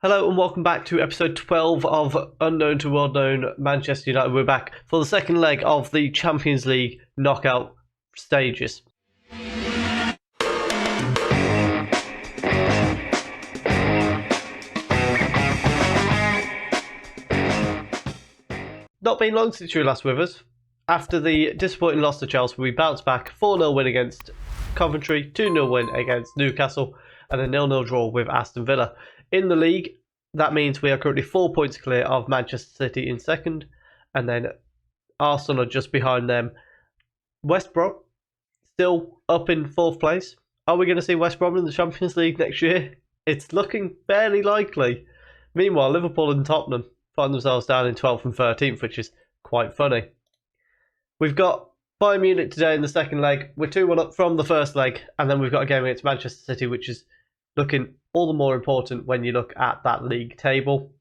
Hello and welcome back to episode 12 of Unknown to World Known Manchester United. We're back for the second leg of the Champions League knockout stages. Not been long since you were last with us. After the disappointing loss to Chelsea, we bounced back 4-0 win against Coventry, 2-0 win against Newcastle, and a 0-0 draw with Aston Villa. In the league, that means we are currently 4 points clear of Manchester City in second, and then Arsenal are just behind them. West Brom still up in fourth place. Are we going to see West Brom in the Champions League next year? It's looking fairly likely. Meanwhile, Liverpool and Tottenham find themselves down in 12th and 13th, which is quite funny. We've got Bayern Munich today in the second leg. We're 2-1 up from the first leg, and then we've got a game against Manchester City, which is looking all the more important when you look at that league table.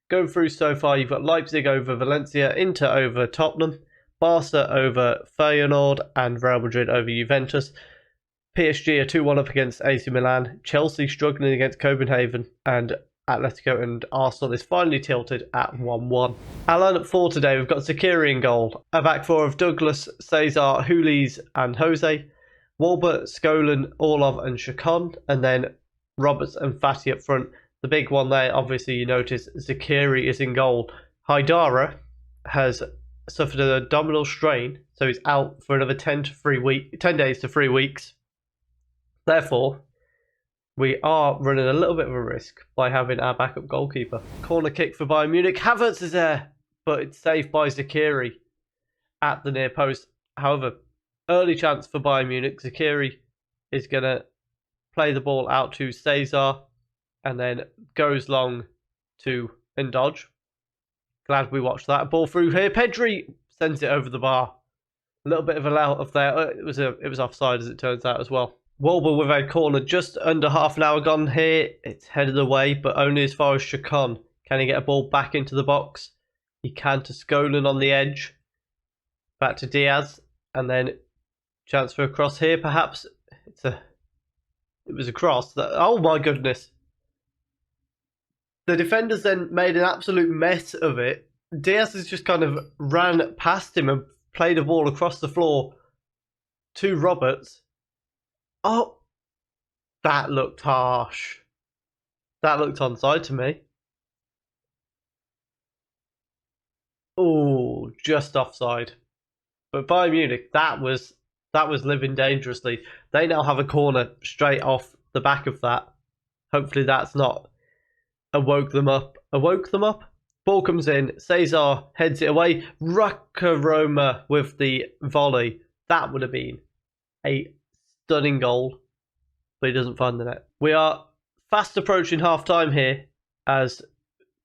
Going through so far, you've got Leipzig over Valencia, Inter over Tottenham, Barca over Feyenoord, and Real Madrid over Juventus. PSG are 2-1 up against AC Milan, Chelsea struggling against Copenhagen, and Atletico and Arsenal is finally tilted at 1-1. Our lineup for today, we've got Zakiri in goal, a back four of Douglas, Cesar, Hulis and Jose, Walbert, Skolin, Orlov and Chacon, and then Roberts and Fati up front. The big one there, obviously you notice Zakiri is in goal. Haidara has suffered an abdominal strain, so he's out for another 10 days to 3 weeks. Therefore, we are running a little bit of a risk by having our backup goalkeeper. Corner kick for Bayern Munich. Havertz is there, but it's saved by Zakiri at the near post. However, early chance for Bayern Munich. Zakiri is going to play the ball out to Cesar and then goes long to Ndodge. Glad we watched that. Ball through here. Pedri sends it over the bar. A little bit of a let off there. It was offside as it turns out as well. Wolber with a corner just under half an hour gone here. It's headed away, but only as far as Chacon. Can he get a ball back into the box? He can to Skolin on the edge. Back to Diaz. And then chance for a cross here, perhaps. It was a cross. Oh my goodness. The defenders then made an absolute mess of it. Diaz has just kind of ran past him and played a ball across the floor to Roberts. Oh, that looked harsh. That looked onside to me. Oh, just offside. But Bayern Munich, that was living dangerously. They now have a corner straight off the back of that. Hopefully that's not awoke them up. Ball comes in. Cesar heads it away. Roma with the volley. That would have been a stunning goal, but he doesn't find the net. We are fast approaching half-time here as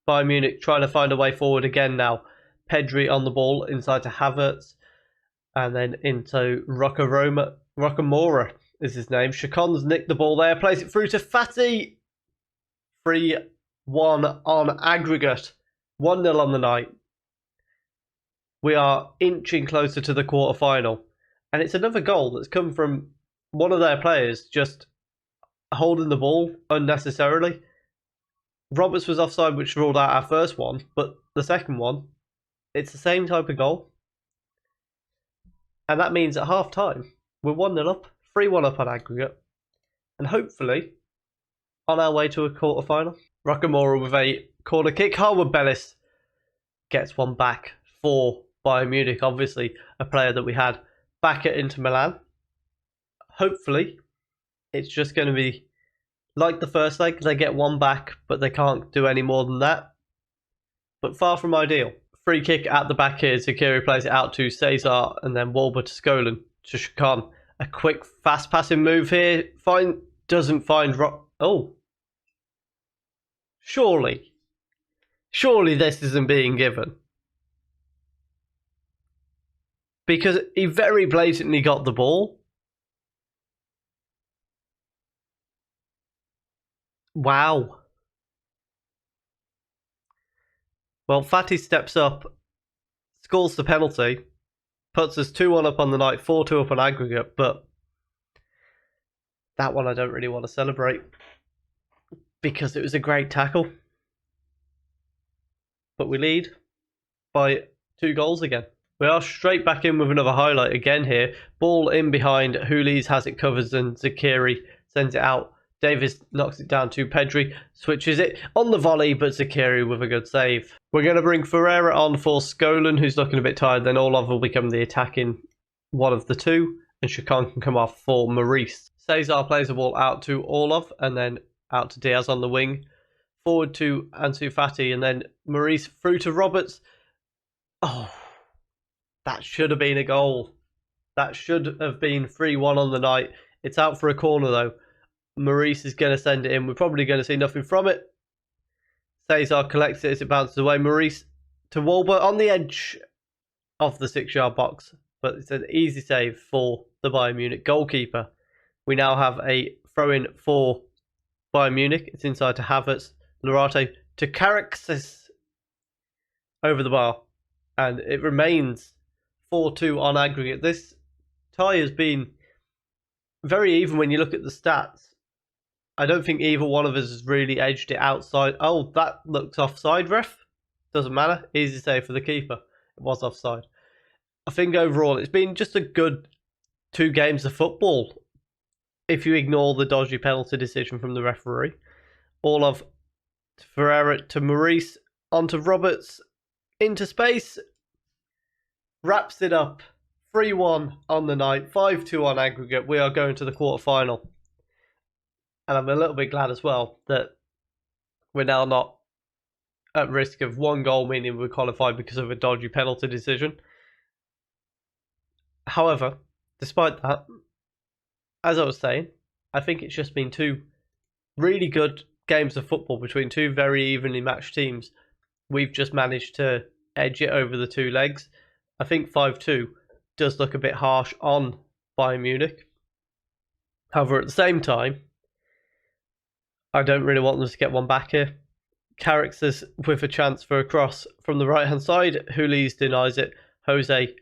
Bayern Munich trying to find a way forward again now. Pedri on the ball inside to Havertz and then into Rocamora is his name. Chacon's nicked the ball there, plays it through to Fati. 3-1 on aggregate. 1-0 on the night. We are inching closer to the quarter-final. And it's another goal that's come from one of their players just holding the ball unnecessarily. Roberts was offside, which ruled out our first one, but the second one, it's the same type of goal. And that means at half-time, we're 1-0 up, 3-1 up on aggregate, and hopefully on our way to a quarter-final. Rocamora with a corner kick. Harwood Bellis gets one back for Bayern Munich, obviously a player that we had back at Inter Milan. Hopefully, it's just going to be like the first leg. They get one back, but they can't do any more than that. But far from ideal. Free kick at the back here. Zakiri plays it out to Cesar and then Walbert to Skolin to Chacon. A quick, fast passing move here. Doesn't find Oh. Surely this isn't being given. Because he very blatantly got the ball. Wow. Well, Fati steps up, scores the penalty, puts us 2-1 up on the night, 4-2 up on aggregate, but that one I don't really want to celebrate because it was a great tackle. but we lead by 2 goals again. We are straight back in with another highlight again here. Ball in behind, Hulis has it covered and Zakiri sends it out. Davis knocks it down to Pedri, switches it on the volley, but Zakiri with a good save. We're going to bring Ferreira on for Skolin, who's looking a bit tired. Then Orlov will become the attacking one of the two, and Chacon can come off for Maurice. Cesar plays the ball out to Orlov, and then out to Diaz on the wing. Forward to Ansu Fati, and then Maurice through to Roberts. Oh, that should have been a goal. That should have been 3-1 on the night. It's out for a corner though. Maurice is going to send it in. We're probably going to see nothing from it. Cesar collects it as it bounces away. Maurice to Wolber on the edge of the 6-yard box. But it's an easy save for the Bayern Munich goalkeeper. We now have a throw-in for Bayern Munich. It's inside to Havertz. Lorate to Caraxes over the bar. And it remains 4-2 on aggregate. This tie has been very even when you look at the stats. I don't think either one of us has really edged it outside. Oh, that looks offside, ref. Doesn't matter. Easy save for the keeper. It was offside. I think overall it's been just a good 2 games of football. If you ignore the dodgy penalty decision from the referee. All of Ferreira to Maurice. Onto Roberts. Into space. Wraps it up. 3-1 on the night. 5-2 on aggregate. We are going to the quarter-final. And I'm a little bit glad as well that we're now not at risk of 1 goal, meaning we're qualified because of a dodgy penalty decision. However, despite that, as I was saying, I think it's just been 2 really good games of football between 2 very evenly matched teams. We've just managed to edge it over the 2 legs. I think 5-2 does look a bit harsh on Bayern Munich. However, at the same time, I don't really want them to get one back here. Carrick's is with a chance for a cross from the right-hand side. Hulis denies it. Jose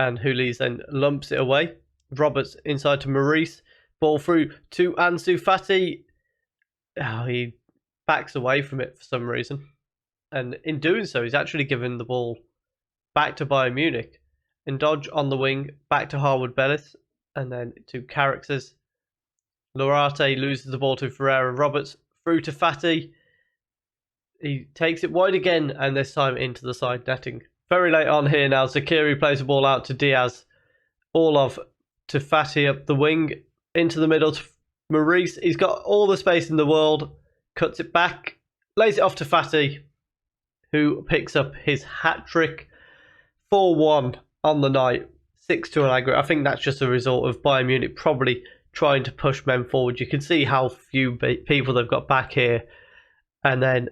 and Hulis then lumps it away. Roberts inside to Maurice. Ball through to Ansu Fati. Oh, he backs away from it for some reason. And in doing so, he's actually given the ball back to Bayern Munich. And Dodge on the wing, back to Harwood Bellis. And then to Carrick's. Lorate loses the ball to Ferreira. Roberts through to Fati. He takes it wide again, and this time into the side netting. Very late on here now. Zakiri plays the ball out to Diaz. Orlov to Fati up the wing. Into the middle to Maurice. He's got all the space in the world. Cuts it back. Lays it off to Fati, who picks up his hat-trick. 4-1 on the night. 6-2 on aggregate. I think that's just a result of Bayern Munich probably trying to push men forward. You can see how few people they've got back here. And then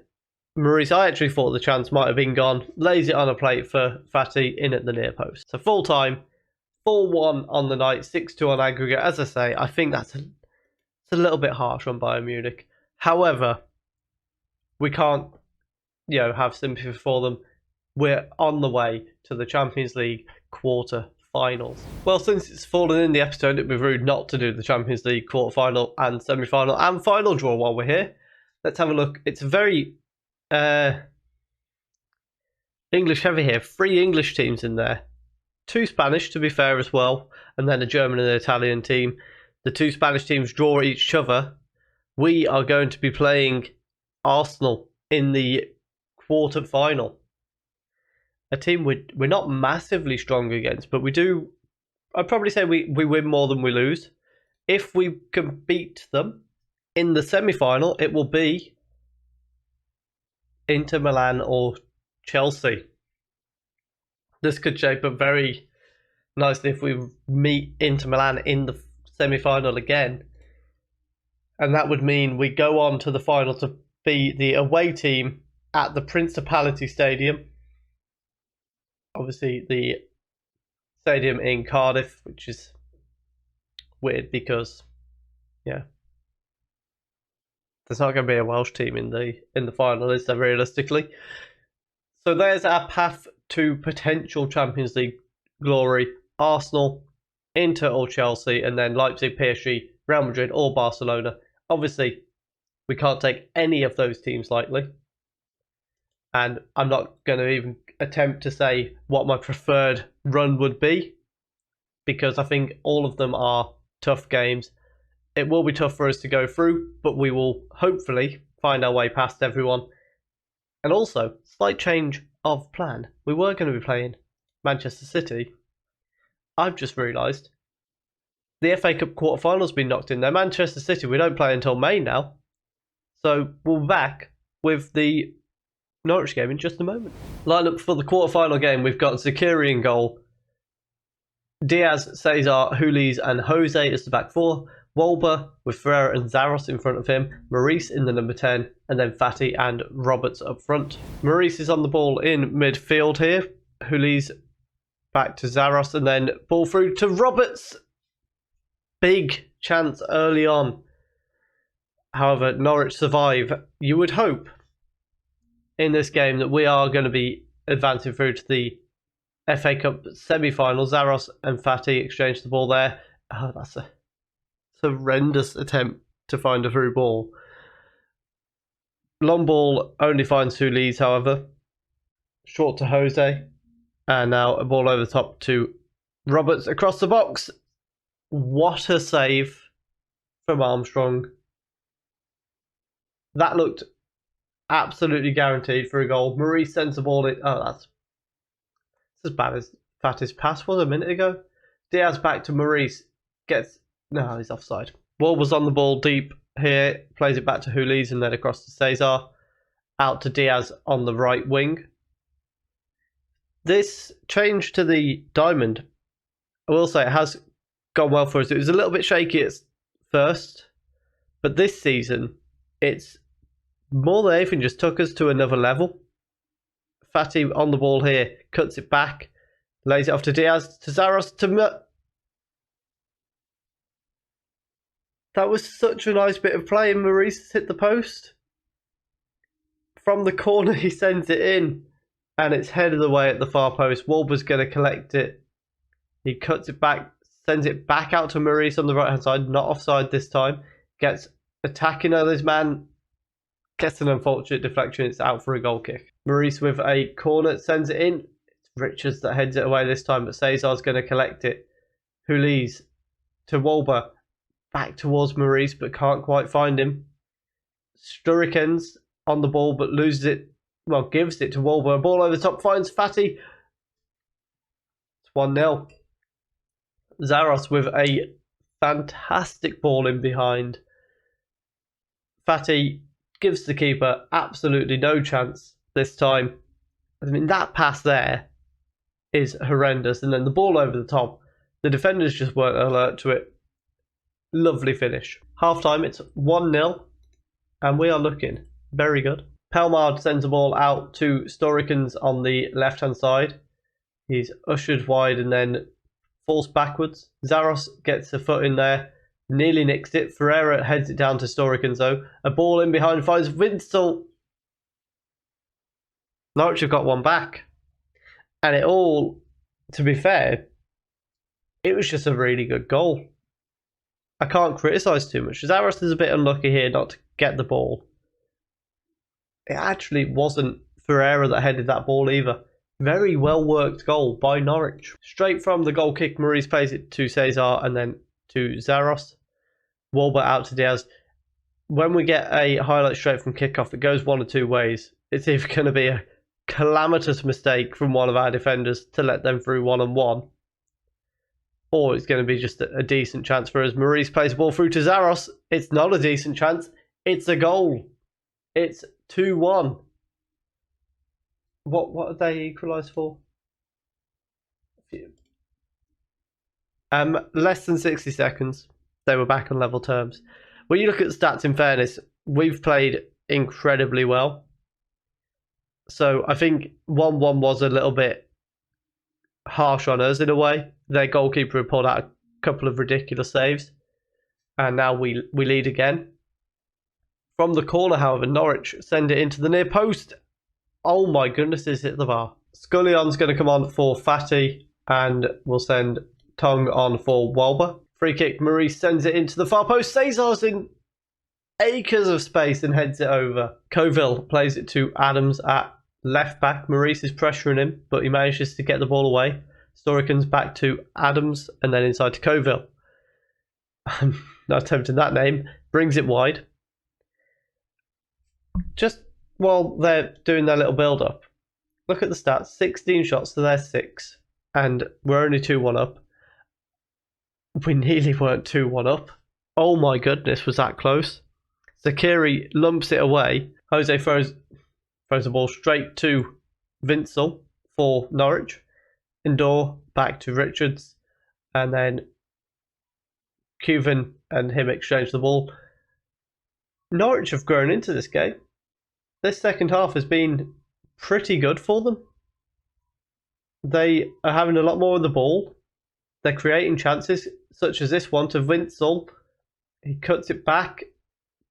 Maurice, I actually thought the chance might have been gone. Lays it on a plate for Fati in at the near post. So full time, 4-1 on the night, 6-2 on aggregate. As I say, I think it's a little bit harsh on Bayern Munich. However, we can't have sympathy for them. We're on the way to the Champions League quarter-finals. Well, since it's fallen in the episode, it'd be rude not to do the Champions League quarter-final and semi-final and final draw while we're here. Let's have a look. It's very English heavy here. 3 English teams in there. 2 Spanish, to be fair, as well. And then a German and an Italian team. The 2 Spanish teams draw each other. We are going to be playing Arsenal in the quarter-final. A team we're not massively strong against, but we do. I'd probably say we win more than we lose. If we can beat them in the semi-final, it will be Inter Milan or Chelsea. This could shape up very nicely if we meet Inter Milan in the semi-final again. And that would mean we go on to the final to be the away team at the Principality Stadium. Obviously, the stadium in Cardiff, which is weird because, there's not going to be a Welsh team in the final, is there, realistically? So there's our path to potential Champions League glory. Arsenal, Inter or Chelsea, and then Leipzig, PSG, Real Madrid or Barcelona. Obviously, we can't take any of those teams lightly. and I'm not going to even attempt to say what my preferred run would be, because I think all of them are tough games. It will be tough for us to go through, but we will hopefully find our way past everyone. And also, slight change of plan. We were going to be playing Manchester City. I've just realised the FA Cup quarter-final's been knocked in there. Manchester City, we don't play until May now. So we'll be back with the Norwich game in just a moment. Lineup for the quarter-final game, we've got Zakiri in goal. Diaz, Cesar, Hulis and Jose as the back four. Wolber with Ferreira and Zaros in front of him. Maurice in the number 10. And then Fati and Roberts up front. Maurice is on the ball in midfield here. Hulis back to Zaros and then ball through to Roberts. Big chance early on. However, Norwich survive. You would hope in this game that we are going to be advancing through to the FA Cup semi-final. Zaros and Fati exchange the ball there. Oh, that's a horrendous attempt to find a through ball. Long ball only finds Hulis, however. Short to Jose. And now a ball over the top to Roberts across the box. What a save from Armstrong. That looked absolutely guaranteed for a goal. Maurice sends the ball in. Oh, that's as bad as Fati's pass was a minute ago. Diaz back to Maurice. No, he's offside. Wall was on the ball deep here. Plays it back to Hulis and then across to Cesar. Out to Diaz on the right wing. This change to the diamond, I will say, it has gone well for us. It was a little bit shaky at first, but this season, it's more than anything just took us to another level. Fati on the ball here, cuts it back, lays it off to Diaz, to Zaros, to That was such a nice bit of play, and Maurice hit the post. From the corner, he sends it in, and it's headed away at the far post. Wolber's going to collect it. He cuts it back, sends it back out to Maurice on the right-hand side, not offside this time. Gets attacking on his man, gets an unfortunate deflection. It's out for a goal kick. Maurice with a corner, sends it in. It's Richards that heads it away this time, but Cesar's going to collect it. Hulis to Wolber. Back towards Maurice, but can't quite find him. Sturrikens on the ball, but loses it. Well, gives it to Wolber. Ball over the top, finds Fati. It's 1-0. Zaros with a fantastic ball in behind. Fati gives the keeper absolutely no chance this time. I mean, that pass there is horrendous. And then the ball over the top. The defenders just weren't alert to it. Lovely finish. Half time, it's 1-0, and we are looking very good. Pelmard sends the ball out to Storikens on the left-hand side. He's ushered wide and then falls backwards. Zaros gets a foot in there, nearly nicks it. Ferreira heads it down to Storikens though. A ball in behind finds Vinsel. Norwich have got one back. And it all, to be fair, it was just a really good goal. I can't criticise too much. Zaros is a bit unlucky here not to get the ball. It actually wasn't Ferreira that headed that ball either. Very well worked goal by Norwich. Straight from the goal kick, Maurice plays it to Cesar and then to Zaros. Wolber out to Diaz. When we get a highlight straight from kickoff, it goes one of two ways. It's either going to be a calamitous mistake from one of our defenders to let them through one-on-one, or it's going to be just a decent chance for us. Maurice plays the ball through to Zaros. It's not a decent chance. It's a goal. It's 2-1. What did they equalise for? Less than 60 seconds. They were back on level terms. When you look at the stats, in fairness, we've played incredibly well. So I think 1-1 was a little bit harsh on us in a way. Their goalkeeper had pulled out a couple of ridiculous saves, and now we lead again. From the corner, however, Norwich send it into the near post. Oh my goodness, it's hit the bar. Scullion's going to come on for Fati, and we'll send Tongue on for Wolber. Free kick, Maurice sends it into the far post. Cesar's in acres of space and heads it over. Coville plays it to Adams at left back. Maurice is pressuring him, but he manages to get the ball away. Storikins back to Adams and then inside to Coville. I'm not attempting that name. Brings it wide. Just while they're doing their little build-up, look at the stats. 16 shots to their 6. And we're only 2-1 up. We nearly weren't 2-1 up. Oh my goodness, was that close? Zakiri lumps it away. Jose throws the ball straight to Vincel for Norwich. Indoor back to Richards. And then Cuven and him exchange the ball. Norwich have grown into this game. This second half has been pretty good for them. They are having a lot more of the ball. They're creating chances, such as this one to Vincel. He cuts it back,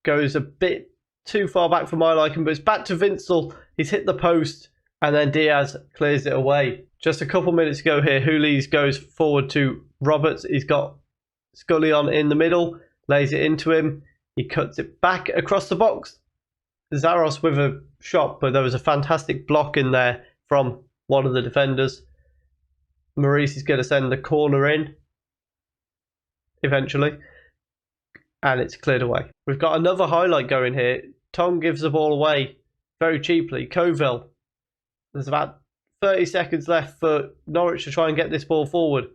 goes a bit too far back for my liking, but it's back to Vincel. He's hit the post, and then Diaz clears it away. Just a couple minutes ago here, Hooley's goes forward to Roberts. He's got Scully on in the middle, lays it into him. He cuts it back across the box. Zaros with a shot, but there was a fantastic block in there from one of the defenders. Maurice is going to send the corner in eventually, and it's cleared away. We've got another highlight going here. Tong gives the ball away very cheaply. Coville. There's about 30 seconds left for Norwich to try and get this ball forward.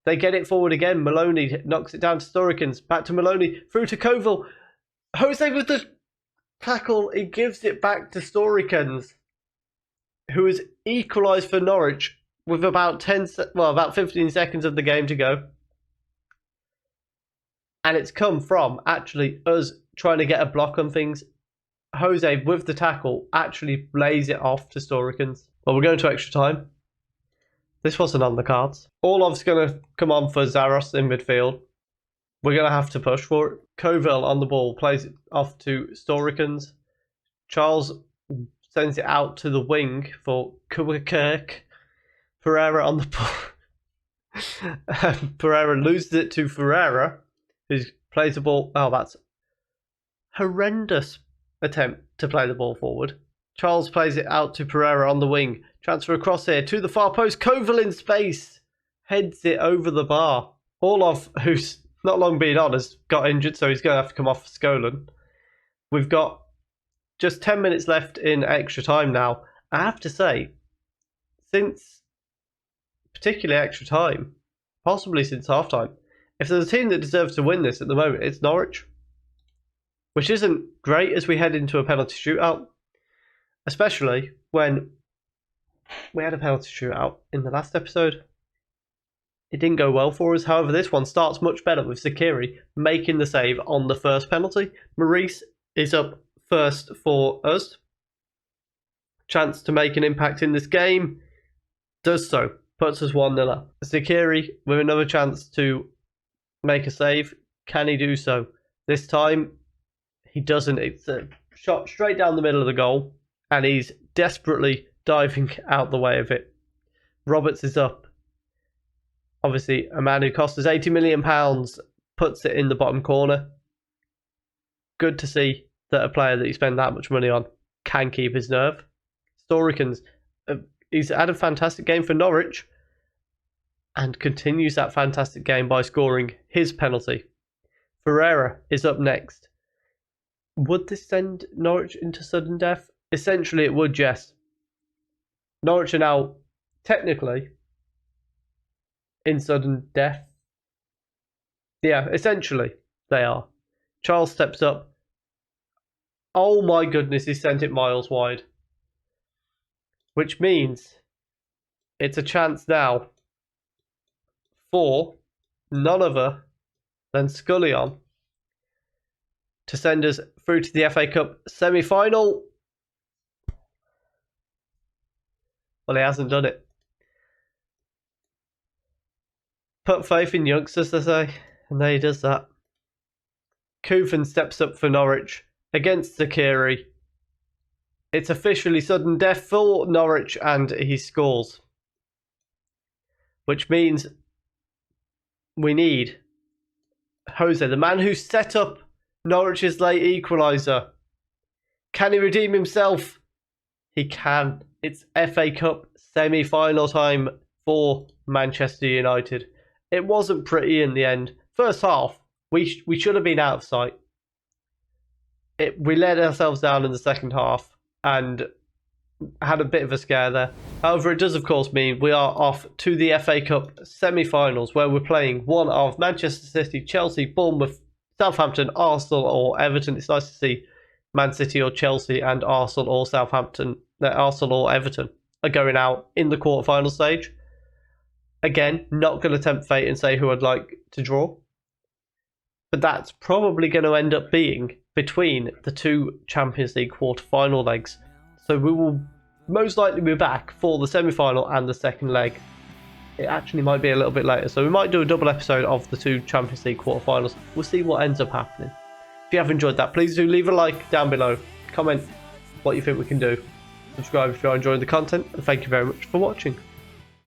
They get it forward again. Maloney knocks it down to Storikins. Back to Maloney. Through to Coville. Jose with the tackle. He gives it back to Storikins, who has equalised for Norwich with about 15 seconds of the game to go. And it's come from actually us trying to get a block on things. Jose, with the tackle, actually lays it off to Storikins. Well, we're going to extra time. This wasn't on the cards. Orlov's going to come on for Zaros in midfield. We're going to have to push for it. Coville on the ball, plays it off to Storikins. Charles sends it out to the wing for Kirk. Pereira on the ball. Pereira loses it to Ferreira, who plays the ball. Oh, that's horrendous attempt to play the ball forward. Charles plays it out to Pereira on the wing. Transfer across here to the far post. Coville in space. Heads it over the bar. Orlov, who's not long been on, has got injured, so he's going to have to come off for Skolan. We've got just 10 minutes left in extra time now. I have to say, since particularly extra time, possibly since half time, if there's a team that deserves to win this at the moment, it's Norwich. Which isn't great as we head into a penalty shootout. Especially when we had a penalty shootout in the last episode. It didn't go well for us. However, this one starts much better with Zakiri making the save on the first penalty. Maurice is up first for us. Chance to make an impact in this game. Does so. Puts us 1-0 up. Zakiri with another chance to make a save. Can he do so? This time, he doesn't. It's a shot straight down the middle of the goal. And he's desperately diving out the way of it. Roberts is up. Obviously, a man who cost us £80 million puts it in the bottom corner. Good to see that a player that you spend that much money on can keep his nerve. Storikins, he's had a fantastic game for Norwich and continues that fantastic game by scoring his penalty. Ferreira is up next. Would this send Norwich into sudden death? Essentially, it would, yes. Norwich are now technically in sudden death. Yeah, essentially, they are. Charles steps up. Oh my goodness, he sent it miles wide. Which means it's a chance now for none other than Scullion to send us through to the FA Cup semi-final. Well, he hasn't done it. Put faith in youngsters, they say, and there he does that. Kufen steps up for Norwich against Zakiri. It's officially sudden death for Norwich, and he scores. Which means we need Jose, the man who set up Norwich's late equaliser. Can he redeem himself? He can. It's FA Cup semi-final time for Manchester United. It wasn't pretty in the end. First half, we should have been out of sight. We let ourselves down in the second half and had a bit of a scare there. However, it does of course mean we are off to the FA Cup semi-finals, where we're playing one of Manchester City, Chelsea, Bournemouth, Southampton, Arsenal or Everton. It's nice to see Man City or Chelsea and Arsenal or Southampton, Arsenal or Everton are going out in the quarterfinal stage. Again, not going to tempt fate and say who I'd like to draw, but that's probably going to end up being between the two Champions League quarterfinal legs. So we will most likely be back for the semi-final and the second leg. It actually might be a little bit later, so we might do a double episode of the two Champions League quarterfinals. We'll see what ends up happening. If you have enjoyed that, please do leave a like down below. Comment what you think we can do. Subscribe if you're enjoying the content, and thank you very much for watching.